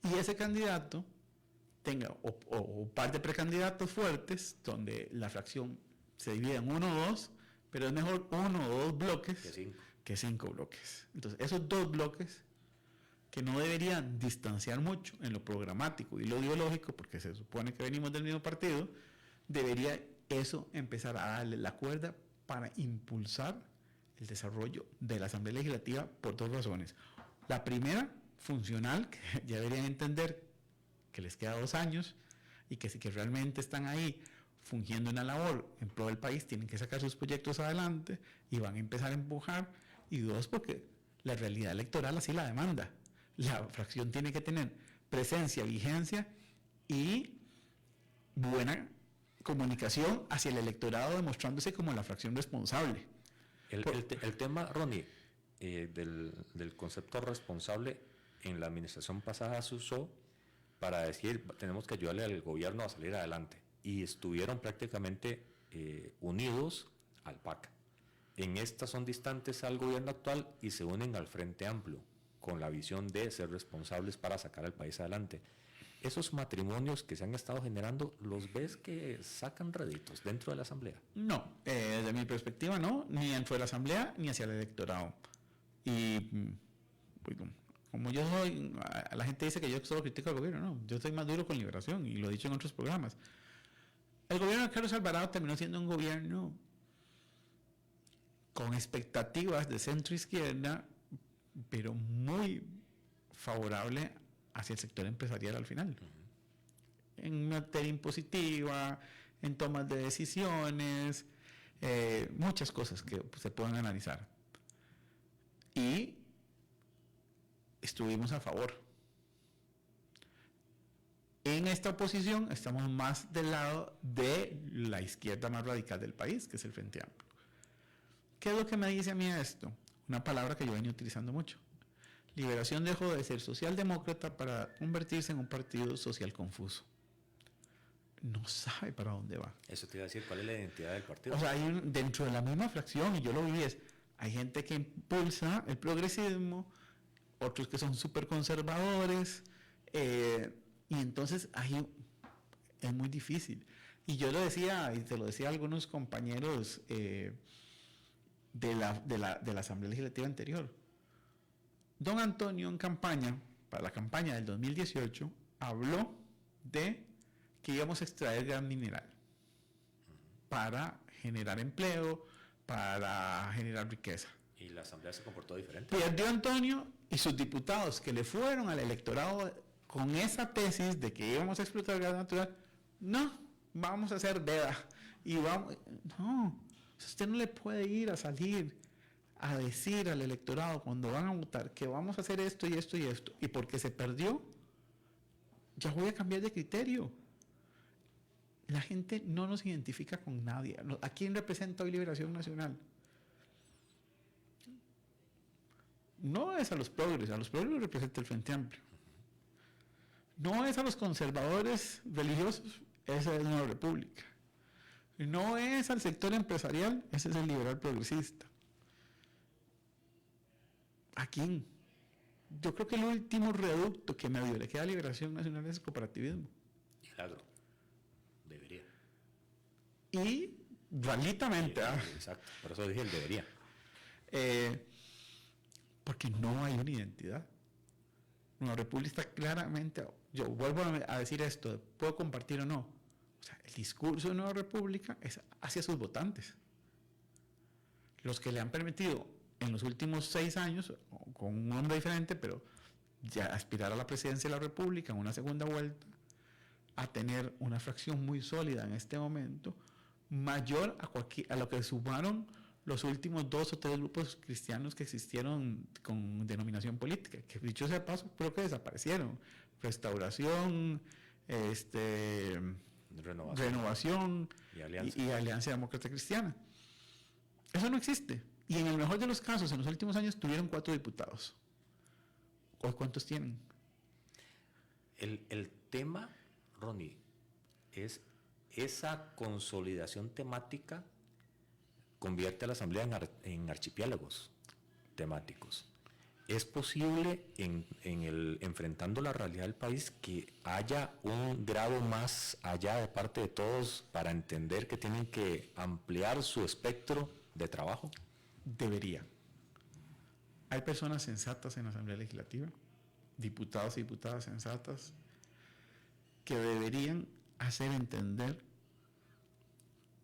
Y ese candidato tenga un par de precandidatos fuertes, donde la fracción se divide en 1 o 2, pero es mejor 1 o 2 bloques que 5 bloques. Entonces, esos 2 bloques que no deberían distanciar mucho en lo programático y lo ideológico, porque se supone que venimos del mismo partido, debería eso empezar a darle la cuerda para impulsar el desarrollo de la Asamblea Legislativa por 2 razones. La primera, funcional, que ya deberían entender que les queda 2 años y que si que realmente están ahí fungiendo una labor en pro del país, tienen que sacar sus proyectos adelante y van a empezar a empujar. Y 2, porque la realidad electoral así la demanda. La fracción tiene que tener presencia, vigencia y buena comunicación hacia el electorado, demostrándose como la fracción responsable. El tema, Ronnie, del concepto responsable en la administración pasada se usó para decir tenemos que ayudarle al gobierno a salir adelante, y estuvieron prácticamente unidos al PAC. En esta son distantes al gobierno actual y se unen al Frente Amplio con la visión de ser responsables para sacar al país adelante. ¿Esos matrimonios que se han estado generando, los ves que sacan réditos dentro de la Asamblea? No, desde mi perspectiva no, ni dentro de la Asamblea ni hacia el electorado. Y pues, como yo soy, la gente dice que yo solo critico al gobierno, no, yo soy más duro con Liberación y lo he dicho en otros programas. El gobierno de Carlos Alvarado terminó siendo un gobierno con expectativas de centro-izquierda, pero muy favorable hacia el sector empresarial al final. En materia impositiva, en tomas de decisiones, muchas cosas que se pueden analizar. Y estuvimos a favor. En esta oposición estamos más del lado de la izquierda más radical del país, que es el Frente Amplio. ¿Qué es lo que me dice a mí esto? Una palabra que yo venía utilizando mucho. Liberación dejó de ser socialdemócrata para convertirse en un partido social confuso. No sabe para dónde va. Eso te iba a decir, ¿cuál es la identidad del partido? O sea, dentro de la misma fracción, y yo lo vi, hay gente que impulsa el progresismo, otros que son súper conservadores, y entonces ahí es muy difícil. Y yo lo decía, y te lo decía a algunos compañeros de la Asamblea Legislativa anterior. Don Antonio en campaña, para la campaña del 2018, habló de que íbamos a extraer gas mineral para generar empleo, para generar riqueza. Y la Asamblea se comportó diferente. Perdió Antonio y sus diputados que le fueron al electorado con esa tesis de que íbamos a explotar gas natural. No, vamos a hacer veda. Y vamos, no, usted no le puede ir a salir a decir al electorado cuando van a votar que vamos a hacer esto y esto y esto, y porque se perdió, ya voy a cambiar de criterio. La gente no nos identifica con nadie. ¿A quién representa hoy Liberación Nacional? No es a los progres representa el Frente Amplio. No es a los conservadores religiosos, esa es Nueva República. No es al sector empresarial, ese es el liberal progresista. ¿A quién? Yo creo que el último reducto que medio le queda a Liberación Nacional es el cooperativismo. Y el agro. Debería. Y ralitamente. Exacto, por eso dije el debería. Porque no hay una identidad. Nueva República está claramente, yo vuelvo a decir esto, ¿puedo compartir o no? O sea, el discurso de Nueva República es hacia sus votantes. Los que le han permitido en los últimos 6 años, con un nombre diferente, pero ya aspirar a la presidencia de la República en una segunda vuelta, a tener una fracción muy sólida en este momento, mayor a lo que sumaron los últimos 2 o 3 grupos cristianos que existieron con denominación política, que dicho sea paso, creo que desaparecieron. Restauración, Renovación y Alianza Demócrata Cristiana. Eso no existe. Y en el mejor de los casos, en los últimos años, tuvieron 4 diputados. ¿O cuántos tienen? El tema, Ronnie, es esa consolidación temática convierte a la Asamblea en archipiélagos temáticos. ¿Es posible, enfrentando la realidad del país, que haya un grado más allá de parte de todos para entender que tienen que ampliar su espectro de trabajo? Debería. Hay personas sensatas en la Asamblea Legislativa, diputados y diputadas sensatas, que deberían hacer entender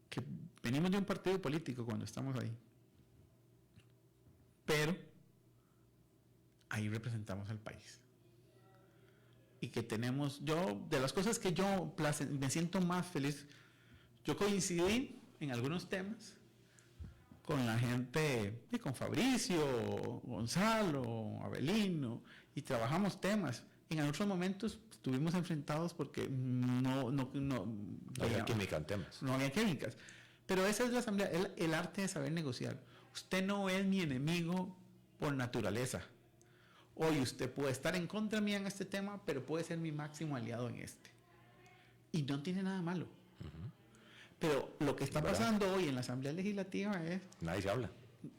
que venimos de un partido político cuando estamos ahí, pero ahí representamos al país. Y que tenemos, de las cosas que yo me siento más feliz, yo coincidí en algunos temas con la gente, con Fabricio, Gonzalo, Abelino, y trabajamos temas. En otros momentos estuvimos enfrentados porque no había química en temas. No había químicas. Pero esa es la asamblea, el arte de saber negociar. Usted no es mi enemigo por naturaleza. Hoy usted puede estar en contra mía en este tema, pero puede ser mi máximo aliado en este. Y no tiene nada malo. Pero lo que está pasando hoy en la Asamblea Legislativa es... Nadie se habla.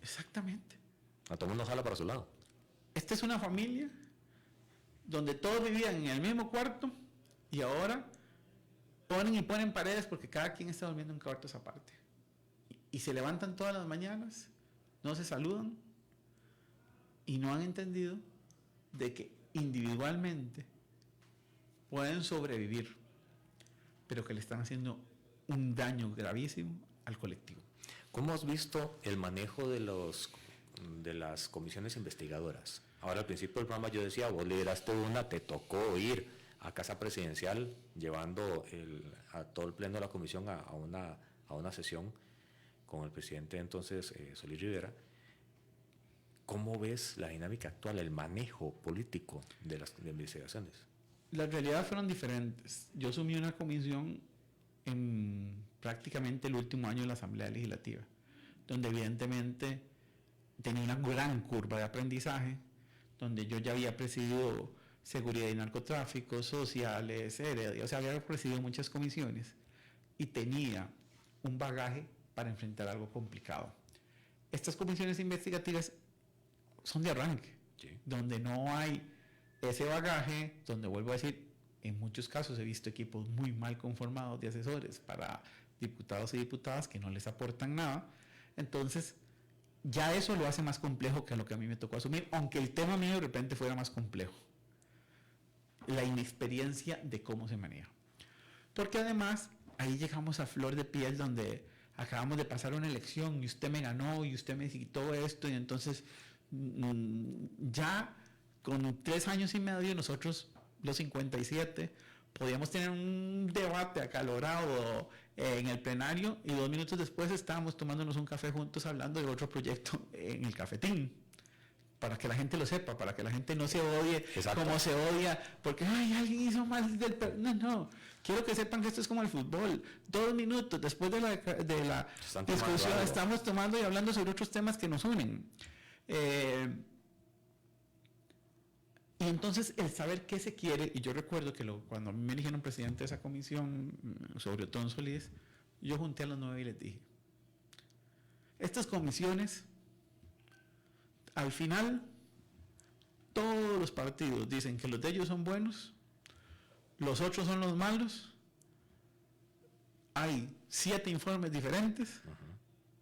Exactamente. A todo el mundo jala para su lado. Esta es una familia donde todos vivían en el mismo cuarto y ahora ponen paredes porque cada quien está durmiendo en cuartos aparte. Y se levantan todas las mañanas, no se saludan y no han entendido de que individualmente pueden sobrevivir, pero que le están haciendo un daño gravísimo al colectivo. ¿Cómo has visto el manejo de las comisiones investigadoras? Ahora, al principio del programa yo decía, vos lideraste una, te tocó ir a Casa Presidencial llevando a todo el pleno de la comisión a una sesión con el presidente entonces, Solís Rivera. ¿Cómo ves la dinámica actual, el manejo político de las investigaciones? Las realidades fueron diferentes. Yo asumí una comisión en prácticamente el último año de la Asamblea Legislativa, donde evidentemente tenía una gran curva de aprendizaje, donde yo ya había presidido seguridad y narcotráfico, sociales, heredia, o sea, había presidido muchas comisiones y tenía un bagaje para enfrentar algo complicado. Estas comisiones investigativas son de arranque, Sí. donde no hay ese bagaje, donde vuelvo a decir, en muchos casos he visto equipos muy mal conformados de asesores para diputados y diputadas que no les aportan nada. Entonces, ya eso lo hace más complejo que lo que a mí me tocó asumir, aunque el tema mío de repente fuera más complejo. La inexperiencia de cómo se maneja. Porque además, ahí llegamos a flor de piel donde acabamos de pasar una elección y usted me ganó y usted me quitó esto y entonces ya con 3 años y medio nosotros, los 57, podíamos tener un debate acalorado en el plenario y 2 minutos después estábamos tomándonos un café juntos hablando de otro proyecto en el cafetín, para que la gente lo sepa, para que la gente no se odie. Exacto. Como se odia porque ay, alguien hizo mal no, quiero que sepan que esto es como el fútbol. 2 minutos después de la discusión estamos tomando y hablando sobre otros temas que nos unen. Y entonces el saber qué se quiere, y yo recuerdo que cuando a mí me eligieron presidente de esa comisión sobre Otón Solís, yo junté a los 9 y les dije, estas comisiones, al final, todos los partidos dicen que los de ellos son buenos, los otros son los malos, hay 7 informes diferentes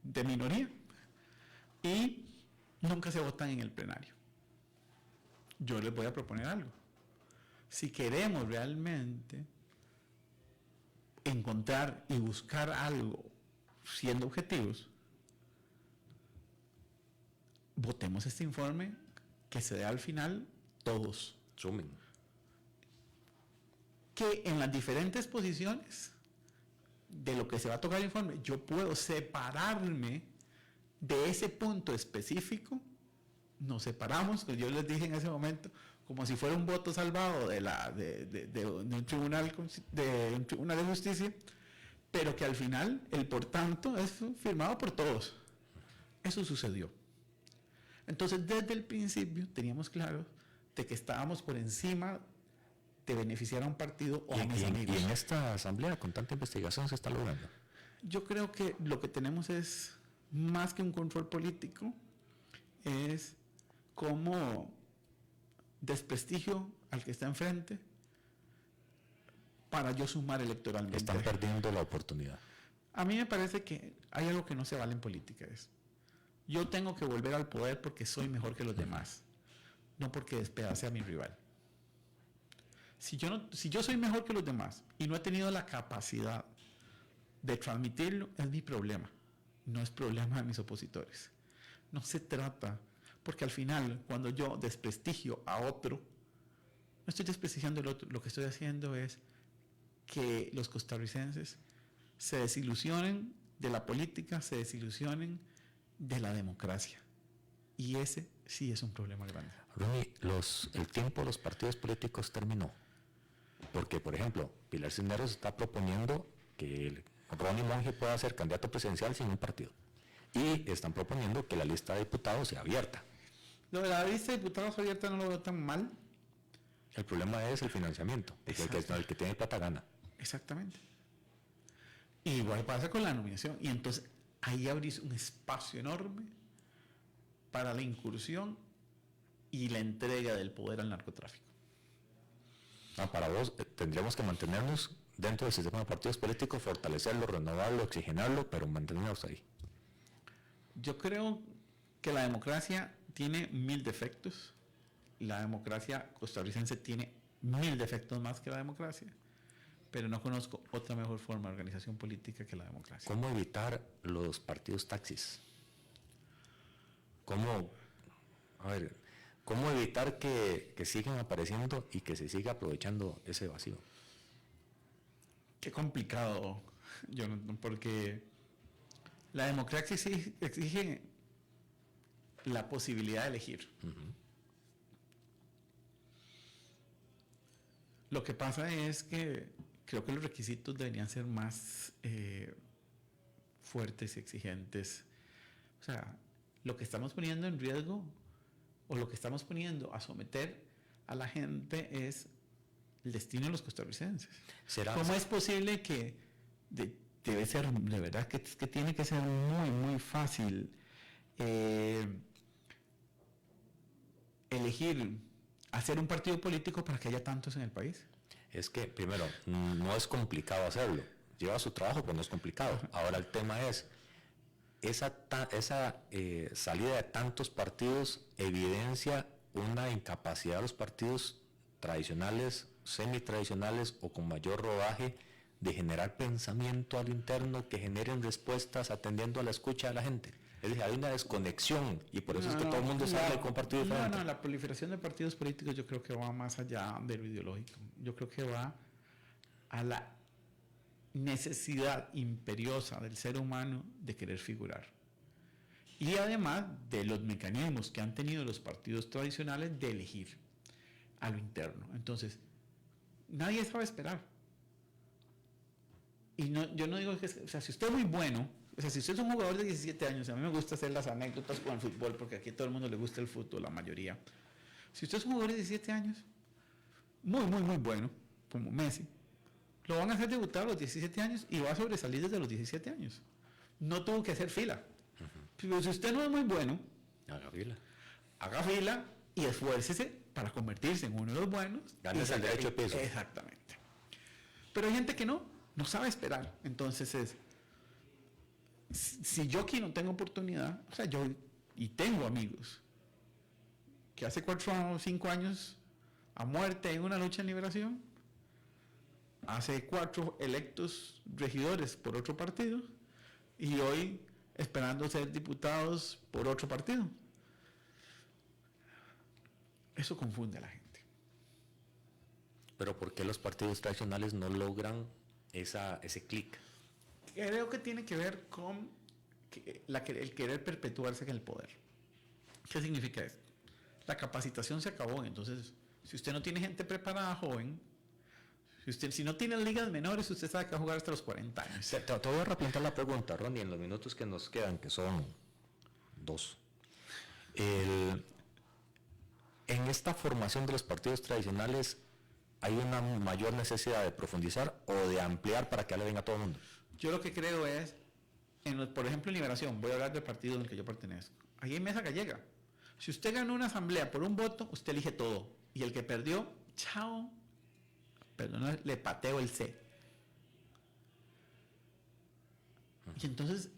de minoría y nunca se votan en el plenario. Yo les voy a proponer algo. Si queremos realmente encontrar y buscar algo siendo objetivos, votemos este informe que se dé al final todos. Sumen. Que en las diferentes posiciones de lo que se va a tocar el informe, yo puedo separarme de ese punto específico. Nos separamos, que yo les dije en ese momento, como si fuera un voto salvado de un tribunal de justicia, pero que al final el por tanto es firmado por todos. Eso sucedió. Entonces, desde el principio teníamos claro de que estábamos por encima de beneficiar a un partido o a mis amigos. ¿Y en esta asamblea con tanta investigación se está logrando? Yo creo que lo que tenemos es, más que un control político, es como desprestigio al que está enfrente para yo sumar electoralmente. Están perdiendo la oportunidad. A mí me parece que hay algo que no se vale en política, es Yo tengo que volver al poder porque soy mejor que los demás, no porque despedace a mi rival. Si yo soy mejor que los demás y no he tenido la capacidad de transmitirlo, es mi problema, no es problema de mis opositores. No se trata, porque al final, cuando yo desprestigio a otro, no estoy desprestigiando al otro, lo que estoy haciendo es que los costarricenses se desilusionen de la política, se desilusionen de la democracia. Y ese sí es un problema grande. Ronnie, el tiempo de los partidos políticos terminó. Porque, por ejemplo, Pilar Cisneros está proponiendo que Ronnie Monge pueda ser candidato presidencial sin un partido. Y están proponiendo que la lista de diputados sea abierta. Lo de la lista de diputados abierta no lo veo tan mal. El problema es el financiamiento, porque el que tiene plata gana. Exactamente. Y igual pasa con la nominación. Y entonces ahí abrís un espacio enorme para la incursión y la entrega del poder al narcotráfico. Para vos, tendríamos que mantenernos dentro del sistema de partidos políticos, fortalecerlo, renovarlo, oxigenarlo, pero mantenernos ahí. Yo creo que la democracia tiene 1000 defectos. La democracia costarricense tiene 1000 defectos más que la democracia, pero no conozco otra mejor forma de organización política que la democracia. ¿Cómo evitar los partidos taxis? ¿Cómo evitar que sigan apareciendo y que se siga aprovechando ese vacío? Qué complicado, Jonathan, porque la democracia exige la posibilidad de elegir. Uh-huh. Lo que pasa es que creo que los requisitos deberían ser más fuertes y exigentes. O sea, lo que estamos poniendo en riesgo o lo que estamos poniendo a someter a la gente es el destino de los costarricenses. ¿Cómo es posible que debe ser, de verdad que tiene que ser muy, muy fácil elegir, hacer un partido político para que haya tantos en el país? Es que, primero, no es complicado hacerlo. Lleva su trabajo, pero no es complicado. Ahora el tema es, esa salida de tantos partidos evidencia una incapacidad de los partidos tradicionales, semitradicionales o con mayor rodaje de generar pensamiento a lo interno que generen respuestas atendiendo a la escucha de la gente. Es decir, hay una desconexión y por eso es que todo el mundo sale con partidos diferentes. La proliferación de partidos políticos yo creo que va más allá de lo ideológico. Yo creo que va a la necesidad imperiosa del ser humano de querer figurar. Y además de los mecanismos que han tenido los partidos tradicionales de elegir a lo interno. Entonces, nadie sabe esperar. Y yo no digo que, o sea, si usted es muy bueno, o sea, si usted es un jugador de 17 años, a mí me gusta hacer las anécdotas con el fútbol, porque aquí a todo el mundo le gusta el fútbol, la mayoría. Si usted es un jugador de 17 años, muy, muy, muy bueno, como Messi, lo van a hacer debutar a los 17 años y va a sobresalir desde los 17 años. No tuvo que hacer fila. Pero si usted no es muy bueno, haga fila y esfuércese para convertirse en uno de los buenos. Ganes el derecho de peso. Exactamente. Pero hay gente que no sabe esperar. Entonces si yo aquí no tengo oportunidad, o sea, yo y tengo amigos que hace 4 o 5 años a muerte en una lucha en liberación, hace 4 electos regidores por otro partido y hoy esperando ser diputados por otro partido. Eso confunde a la gente. Pero ¿por qué los partidos tradicionales no logran ese clic? Creo que tiene que ver con el querer perpetuarse en el poder. ¿Qué significa esto? La capacitación se acabó, entonces si usted no tiene gente preparada joven, si no tiene ligas menores, usted sabe que va a jugar hasta los 40 años. Te voy a replantear la pregunta, Ronnie, en los minutos que nos quedan, que son 2. En esta formación de los partidos tradicionales, ¿hay una mayor necesidad de profundizar o de ampliar para que le venga a todo el mundo? Yo lo que creo es, por ejemplo, en Liberación, voy a hablar del partido en el que yo pertenezco. Ahí hay mesa gallega. Si usted ganó una asamblea por un voto, usted elige todo. Y el que perdió, chao, perdón, le pateo el C. Y entonces,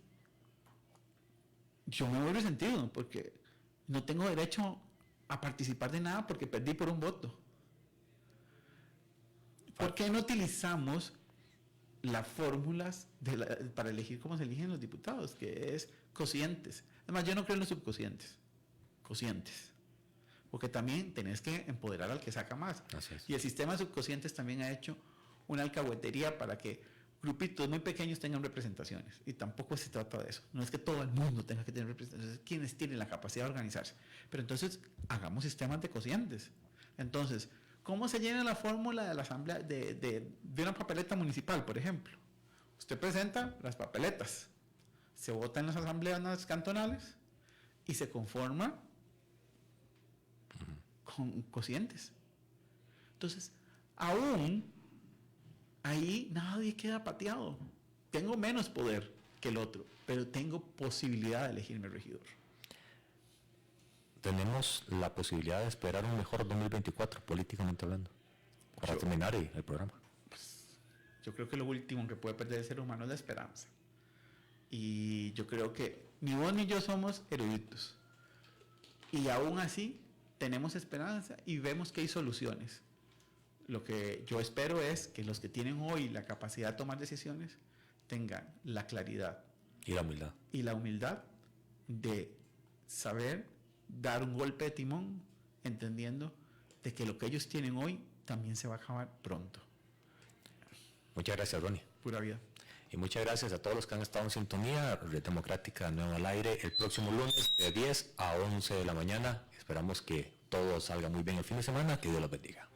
yo me voy resentido porque no tengo derecho a participar de nada porque perdí por un voto. ¿Por qué no utilizamos las fórmulas para elegir cómo se eligen los diputados, que es cocientes? Además, yo no creo en los subcocientes, cocientes, porque también tenés que empoderar al que saca más. Así es. Y el sistema de subcocientes también ha hecho una alcahuetería para que grupitos muy pequeños tengan representaciones, y tampoco se trata de eso. No es que todo el mundo tenga que tener representaciones, es quienes tienen la capacidad de organizarse. Pero entonces hagamos sistemas de cocientes. Entonces, ¿cómo se llena la fórmula de la asamblea de una papeleta municipal, por ejemplo? Usted presenta las papeletas, se vota en las asambleas cantonales y se conforma con cocientes. Entonces, aún ahí nadie queda pateado. Tengo menos poder que el otro, pero tengo posibilidad de elegir mi regidor. Tenemos la posibilidad de esperar un mejor 2024, políticamente hablando, para terminar el programa. Yo creo que lo último que puede perder el ser humano es la esperanza. Y yo creo que ni vos ni yo somos eruditos. Y aún así tenemos esperanza y vemos que hay soluciones. Lo que yo espero es que los que tienen hoy la capacidad de tomar decisiones tengan la claridad Y la humildad. y la humildad de saber dar un golpe de timón, entendiendo de que lo que ellos tienen hoy también se va a acabar pronto. Muchas gracias, Ronnie. Pura vida. Y muchas gracias a todos los que han estado en sintonía. Red Democrática Nuevo al aire el próximo lunes de 10 a 11 de la mañana. Esperamos que todo salga muy bien el fin de semana. Que Dios los bendiga.